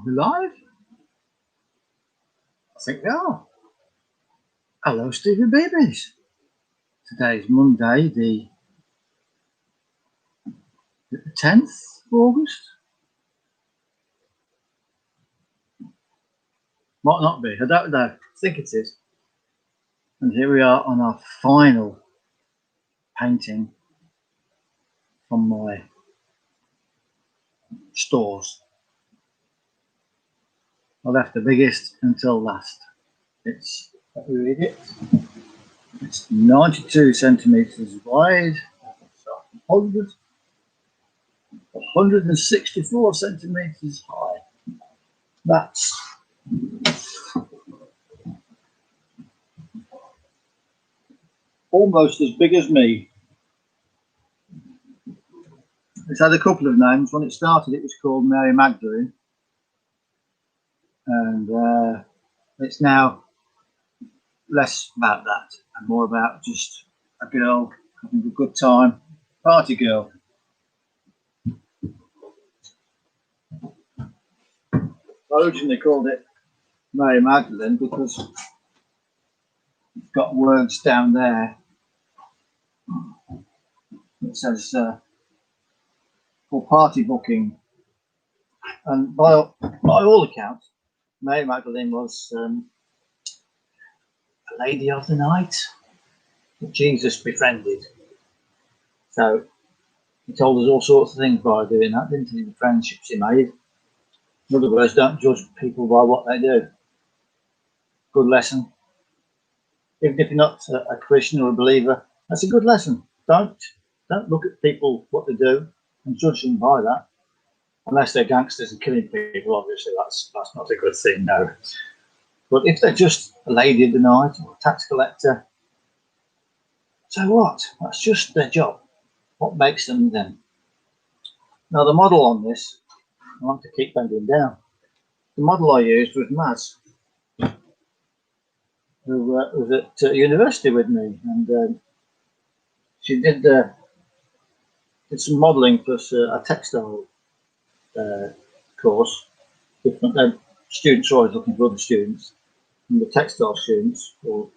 Live? I think they are. Hello, Stephen Babies. Today is Monday, the 10th of August. Might not be, I don't know. I think it is. And here we are on our final painting from my stores. I left the biggest until last. It's, let me read it. It's 92 centimeters wide, 164 centimeters high. That's almost as big as me. It's had a couple of names. When it started, it was called Mary Magdalen, and it's now less about that and more about just a girl having a good time, party girl. I originally called it Mary Magdalen because it's got words down there. It says for party booking, and by all accounts, Mary Magdalene was a lady of the night that Jesus befriended. So he told us all sorts of things by doing that, didn't he? The friendships he made. In other words, don't judge people by what they do. Good lesson. Even if you're not a Christian or a believer, that's a good lesson. Don't look at people, what they do, and judge them by that. Unless they're gangsters and killing people, obviously that's not a good thing, no. But if they're just a lady of the night or a tax collector, so what? That's just their job. What makes them them? Now the model on this, I want to keep bending down. The model I used was Maz, who was at university with me, and she did some modelling plus a textile course. Different students are always looking for other students, and the textile students, or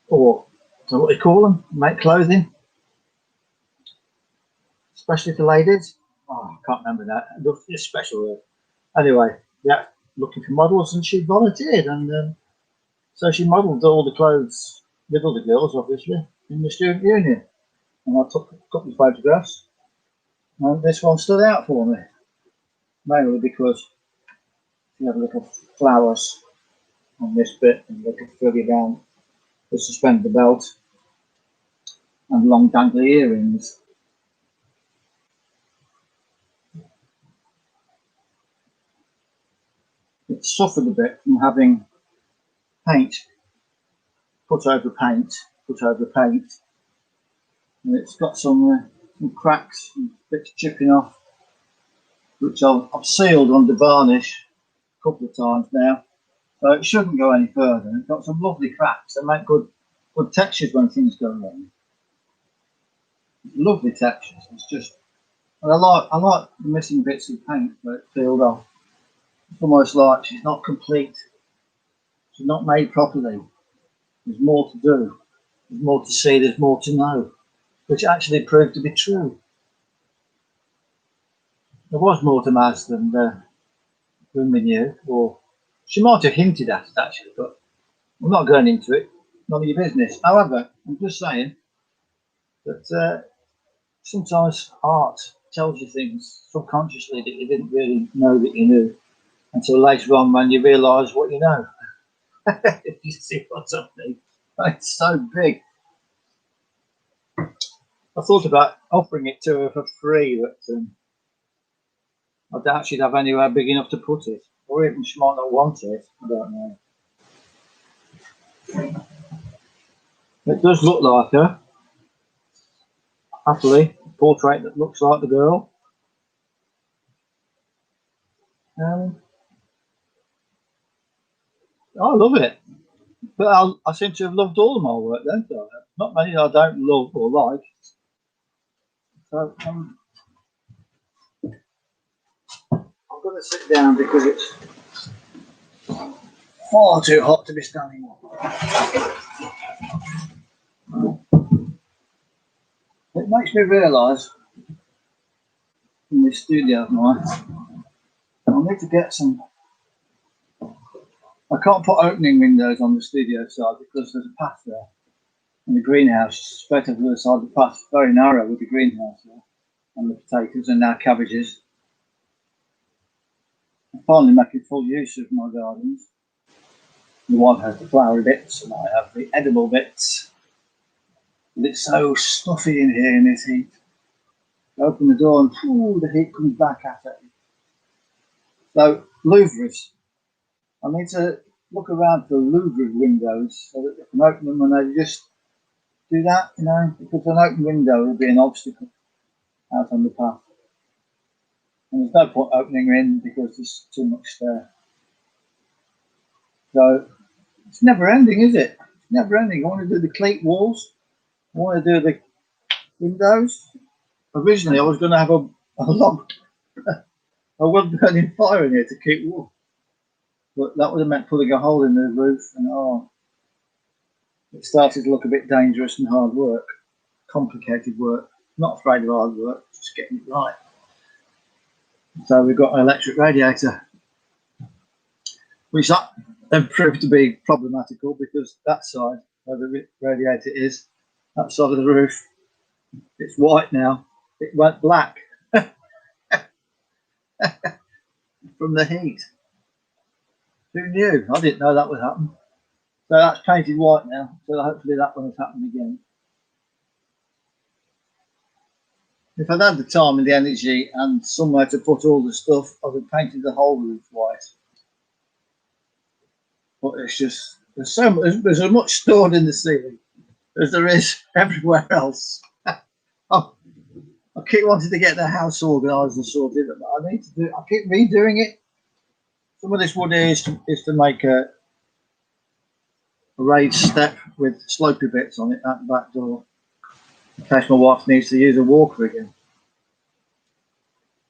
what do you call them? Make clothing, especially for ladies. Oh, I can't remember that. It's a special word. Anyway, yeah, looking for models, and she volunteered, and so she modelled all the clothes with other girls, obviously, in the student union. And I took a couple of photographs, and this one stood out for me, mainly because you have little flowers on this bit and little frilly round to suspend the belt and long dangly earrings. It suffered a bit from having paint put over paint, and it's got some cracks and bits chipping off, which I've sealed under varnish a couple of times now, so it shouldn't go any further. It's got some lovely cracks that make good textures when things go wrong. Lovely textures. It's just, and I like the missing bits of paint where it's peeled off. It's almost like she's not complete. She's not made properly. There's more to do. There's more to see. There's more to know, which actually proved to be true. There was more to Maz than we knew, or she might have hinted at it actually, but I'm not going into it. None of your business. However, I'm just saying that sometimes art tells you things subconsciously that you didn't really know that you knew until later on when you realise what you know. If you see what's happening, it's so big. I thought about offering it to her for free, but I doubt she'd have anywhere big enough to put it, or even she might not want it. I don't know. It does look like her. Happily, a portrait that looks like the girl. I love it, but I seem to have loved all of my work, don't I? Not many I don't love or like. So I'm I'm going to sit down because it's far too hot to be standing up. It makes me realise in this studio tonight, I need to get some. I can't put opening windows on the studio side because there's a path there. And the greenhouse, straight over the other side of the path, very narrow with the greenhouse there. And the potatoes and now cabbages. I'm finally making full use of my gardens. The wife has the flowery bits and I have the edible bits. But it's so stuffy in here in this heat. You open the door and the heat comes back at it. So, louvres. I need to look around for louvre windows so that they can open them and they just do that, you know, because an open window will be an obstacle out on the path. And there's no point opening in because there's too much there. So it's never ending, is it? It's never ending. I want to do the cleat walls. I want to do the windows. Originally, I was going to have a log, a wood burning fire in here to keep warm. But that would have meant putting a hole in the roof, and it started to look a bit dangerous and hard work, complicated work. Not afraid of hard work, just getting it right. So we've got an electric radiator, which that then proved to be problematical because that side where the radiator is, that side of the roof, it's white now. It went black from the heat. Who knew? I didn't know that would happen. So that's painted white now, so hopefully that won't happen again. If I'd had the time and the energy and somewhere to put all the stuff, I would have painted the whole roof white. But it's just, there's as much stored in the ceiling as there is everywhere else. I keep wanting to get the house organised and sorted, but I keep redoing it. Some of this wood here is to make a raised step with slopey bits on it at the back door, in case my wife needs to use a walker again.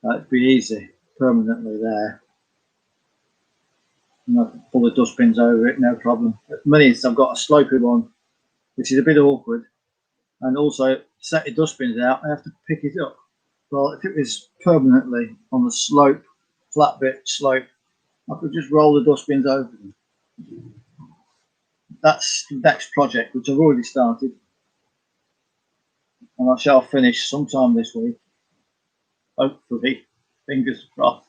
That'd be easy, permanently there. And I can pull the dustbins over it, no problem. At the minute, I've got a slopey one, which is a bit awkward. And also, set your dustbins out, I have to pick it up. Well, if it was permanently on the slope, flat bit slope, I could just roll the dustbins over them. That's the next project, which I've already started. And I shall finish sometime this week. Hopefully, fingers crossed.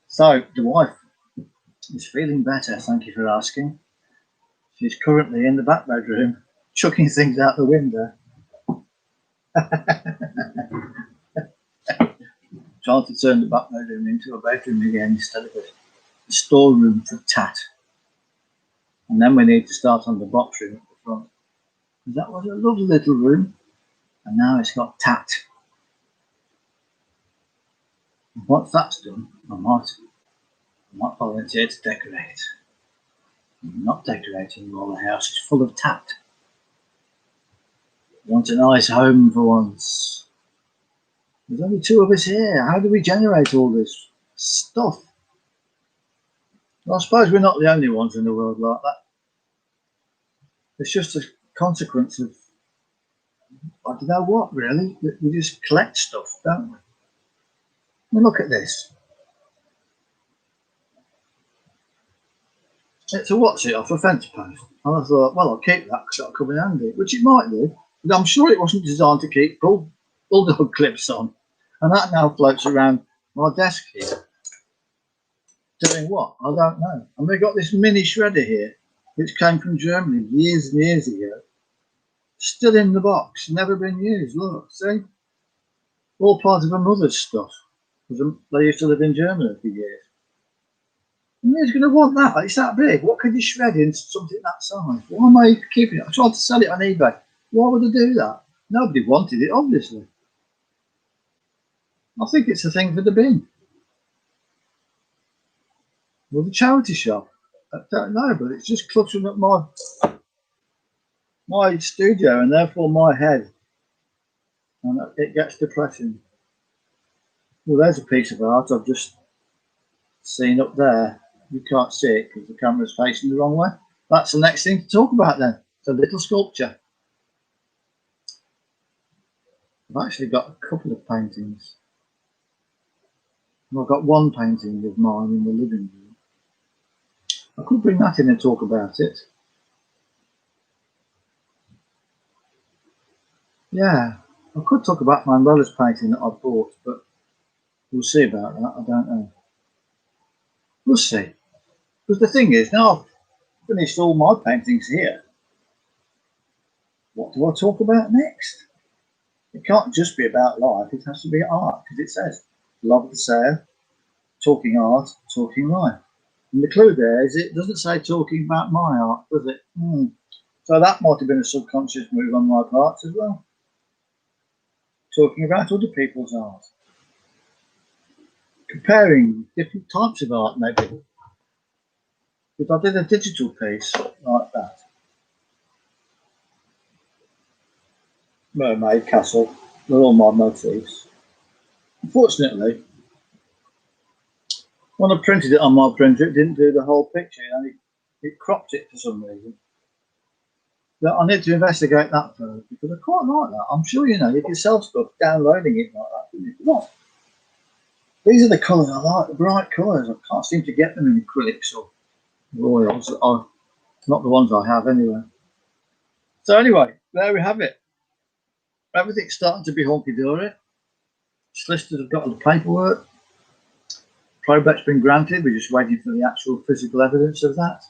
So, the wife is feeling better, thank you for asking. She's currently in the back bedroom, chucking things out the window. Trying to turn the back bedroom into a bedroom again instead of a storeroom for tat. And then we need to start on the box room at the front. That was a lovely little room, and now it's got tat. And once that's done, I might volunteer to decorate. I'm not decorating while the house is full of tat. I want a nice home for once. There's only two of us here. How do we generate all this stuff? Well, I suppose we're not the only ones in the world like that. It's just a consequence of, I don't know what, really. We just collect stuff, don't we? I mean, look at this. It's a what's it off a fence post. And I thought, well, I'll keep that because that'll come in handy, which it might do. But I'm sure it wasn't designed to keep bulldog clips on. And that now floats around my desk here. Doing what? I don't know. And we've got this mini shredder here, which came from Germany years and years ago. Still in the box, never been used. Look, see? All part of my mother's stuff. They used to live in Germany for years. And who's going to want that? It's that big. What can you shred into something that size? Why am I keeping it? I tried to sell it on eBay. Why would I do that? Nobody wanted it, obviously. I think it's a thing for the bin. Well, the charity shop. I don't know, but it's just cluttering up my studio and therefore my head. And it gets depressing. Well, there's a piece of art I've just seen up there. You can't see it because the camera's facing the wrong way. That's the next thing to talk about then. It's a little sculpture. I've actually got a couple of paintings. I've got one painting of mine in the living room. I could bring that in and talk about it. Yeah, I could talk about my umbrellas painting that I bought, but we'll see about that. I don't know. We'll see. Because the thing is, now I've finished all my paintings here, what do I talk about next? It can't just be about life, it has to be art, because it says, love the sale, talking art, talking life. And the clue there is it doesn't say talking about my art, does it? So that might have been a subconscious move on my part as well. Talking about other people's art. Comparing different types of art, maybe. If I did a digital piece like that, mermaid, castle, they're all my motifs. Unfortunately, when I printed it on my printer, it didn't do the whole picture, it cropped it for some reason. But I need to investigate that further because I quite like that. I'm sure you can sell stuff downloading it like that. What? These are the colours I like, the bright colours. I can't seem to get them in acrylics or oils. Not the ones I have anyway. So anyway, there we have it. Everything's starting to be honky-dory. Solicitors have got the paperwork. Probate's been granted. We're just waiting for the actual physical evidence of that.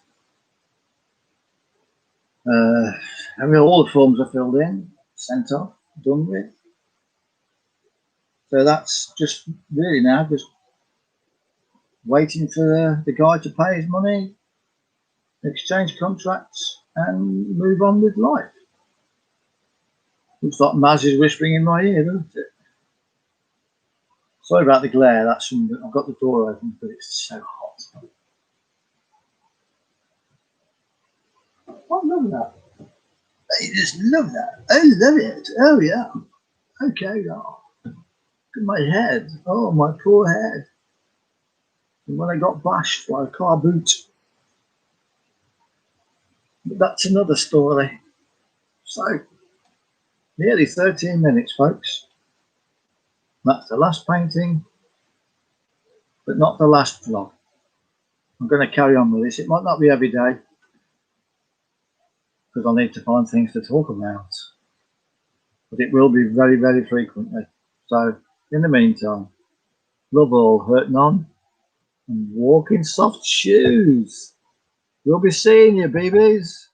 All the forms are filled in, sent off, done with. So that's just really now just waiting for the guy to pay his money, exchange contracts, and move on with life. Looks like Maz is whispering in my ear, doesn't it? Sorry about the glare. That's from I've got the door open, but it's so hot. I love that. I just love that. I love it. Oh yeah. Okay, oh. Look at my head. Oh, my poor head. And when I got bashed by a car boot. But that's another story. So, nearly 13 minutes, folks. That's the last painting, but not the last vlog. I'm going to carry on with this. It might not be every day, because I'll need to find things to talk about. But it will be very, very frequently. So, in the meantime, love all, hurt none, and walk in soft shoes. We'll be seeing you, babies.